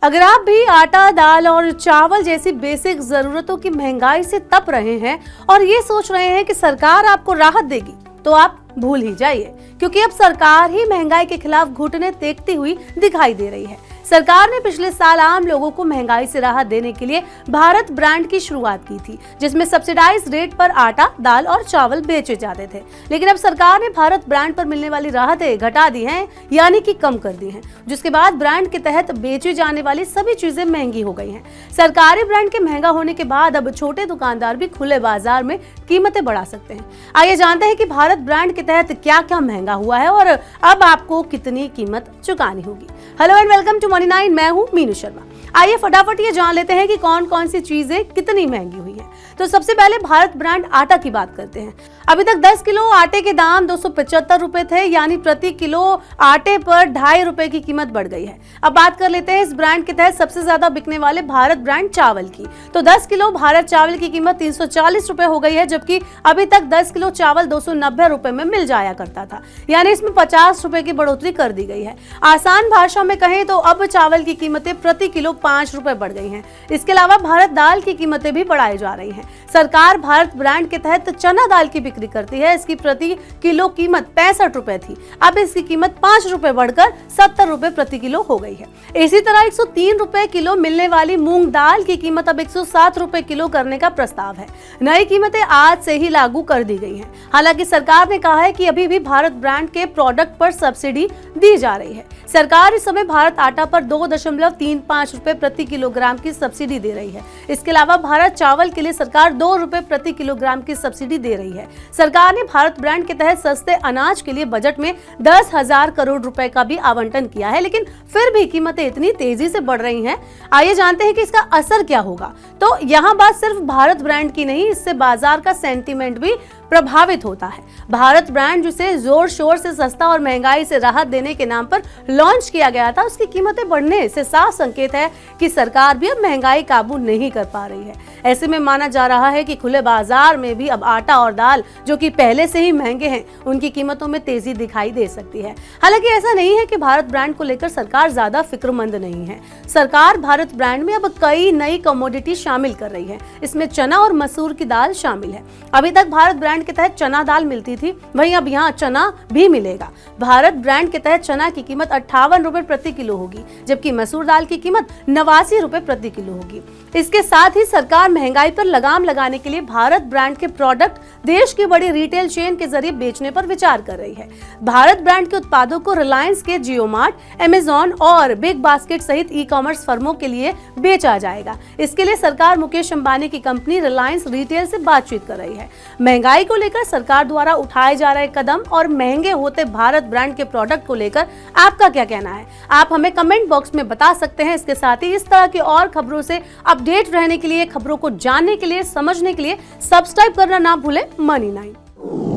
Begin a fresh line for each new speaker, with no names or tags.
अगर आप भी आटा, दाल और चावल जैसी बेसिक जरूरतों की महंगाई से तप रहे हैं और ये सोच रहे हैं कि सरकार आपको राहत देगी, तो आप भूल ही जाइए, क्योंकि अब सरकार ही महंगाई के खिलाफ घुटने टेकती हुई दिखाई दे रही है। सरकार ने पिछले साल आम लोगों को महंगाई से राहत देने के लिए भारत ब्रांड की शुरुआत की थी, जिसमें सब्सिडाइज रेट पर आटा, दाल और चावल बेचे जाते थे। लेकिन अब सरकार ने भारत ब्रांड पर मिलने वाली राहतें घटा दी हैं, यानी कि कम कर दी हैं, जिसके बाद ब्रांड के तहत बेची जाने वाली सभी चीजें महंगी हो गई हैं। सरकारी ब्रांड के महंगा होने के बाद अब छोटे दुकानदार भी खुले बाजार में कीमतें बढ़ा सकते हैं। आइए जानते हैं कि भारत ब्रांड के तहत क्या क्या महंगा हुआ है और अब आपको कितनी कीमत चुकानी होगी। Hello and welcome to money 9, मैं हूं मीनू शर्मा। आइए फटाफट ये जान लेते हैं कि कौन कौन सी चीजें कितनी महंगी हुई हैं। तो सबसे पहले भारत ब्रांड आटा की बात करते हैं। अभी तक 10 किलो आटे के दाम 275 रुपए थे, यानी प्रति किलो आटे पर 2.5 रुपए की कीमत बढ़ गई है। अब बात कर लेते हैं इस ब्रांड के तहत सबसे ज्यादा बिकने वाले भारत ब्रांड चावल की। तो 10 किलो भारत चावल की कीमत 340 रुपए हो गई है, जबकि अभी तक 10 किलो चावल 290 रुपए में मिल जाया करता था, यानी इसमें 50 रुपए की बढ़ोतरी कर दी गई है। आसान भाषा में कहें तो अब चावल की कीमतें प्रति किलो 5 रुपए बढ़ गई हैं। इसके अलावा भारत दाल की कीमतें भी बढ़ाई जा रही हैं। सरकार भारत ब्रांड के तहत चना दाल की बिक्री करती है। इसकी प्रति किलो कीमत 65 रुपए थी, अब इसकी कीमत 5 रुपए बढ़कर 70 रुपए प्रति किलो हो गई है। इसी तरह 103 रुपए किलो मिलने वाली मूंग दाल की कीमत अब 107 रुपए किलो करने का प्रस्ताव है। नई कीमतें आज से ही लागू कर दी गई हैं। हालांकि सरकार ने कहा है कि अभी भी भारत ब्रांड के प्रोडक्ट पर सब्सिडी दी जा रही है। सरकार इस समय भारत आटा पर 2.35 रुपए प्रति किलोग्राम की सब्सिडी दे रही है। इसके अलावा भारत चावल के लिए सरकार 2 रुपए प्रति किलोग्राम की सब्सिडी दे रही है। सरकार ने भारत ब्रांड के तहत सस्ते अनाज के लिए बजट में 10,000 करोड़ रुपए का भी आवंटन किया है, लेकिन फिर भी कीमतें इतनी तेजी से बढ़ रही हैं। आइए जानते हैं कि इसका असर क्या होगा। तो यहाँ बात सिर्फ भारत ब्रांड की नहीं, इससे बाजार का सेंटीमेंट भी प्रभावित होता है। भारत ब्रांड जिसे जोर शोर से सस्ता और महंगाई से राहत देने के नाम पर लॉन्च किया गया था, उसकी कीमतें बढ़ने से साफ संकेत है कि सरकार भी अब महंगाई काबू नहीं कर पा रही है। ऐसे में माना जा रहा है कि खुले बाजार में भी अब आटा और दाल, जो कि पहले से ही महंगे हैं, उनकी कीमतों में तेजी दिखाई दे सकती है। हालांकि ऐसा नहीं है कि भारत ब्रांड को लेकर सरकार ज्यादा फिक्रमंद नहीं है। सरकार भारत ब्रांड में अब कई नई कमोडिटी शामिल कर रही है। इसमें चना और मसूर की दाल शामिल है। अभी तक भारत ब्रांड के तहत चना दाल मिलती थी, वहीं अब यहाँ चना भी मिलेगा। भारत ब्रांड के तहत चना की कीमत 58 रुपए प्रति किलो होगी, जबकि मसूर दाल की कीमत 89 रुपए प्रति किलो होगी। इसके साथ ही सरकार महंगाई पर लगाम लगाने के लिए भारत ब्रांड के प्रोडक्ट देश की बड़ी रिटेल चेन के जरिए बेचने पर विचार कर रही है। भारत ब्रांड के उत्पादों को रिलायंस के जियो मार्ट, अमेजॉन और बिग बास्केट सहित ई-कॉमर्स फर्मों के लिए बेचा जाएगा। इसके लिए सरकार मुकेश अंबानी की कंपनी रिलायंस रिटेल से बातचीत कर रही है। महंगाई को लेकर सरकार द्वारा उठाए जा रहे कदम और महंगे होते भारत ब्रांड के प्रोडक्ट को लेकर आपका क्या कहना है, आप हमें कमेंट बॉक्स में बता सकते हैं। इसके साथ ही इस तरह की और खबरों से अपडेट रहने के लिए, खबरों को जानने के लिए, समझने के लिए सब्सक्राइब करना ना भूलें मनी 9।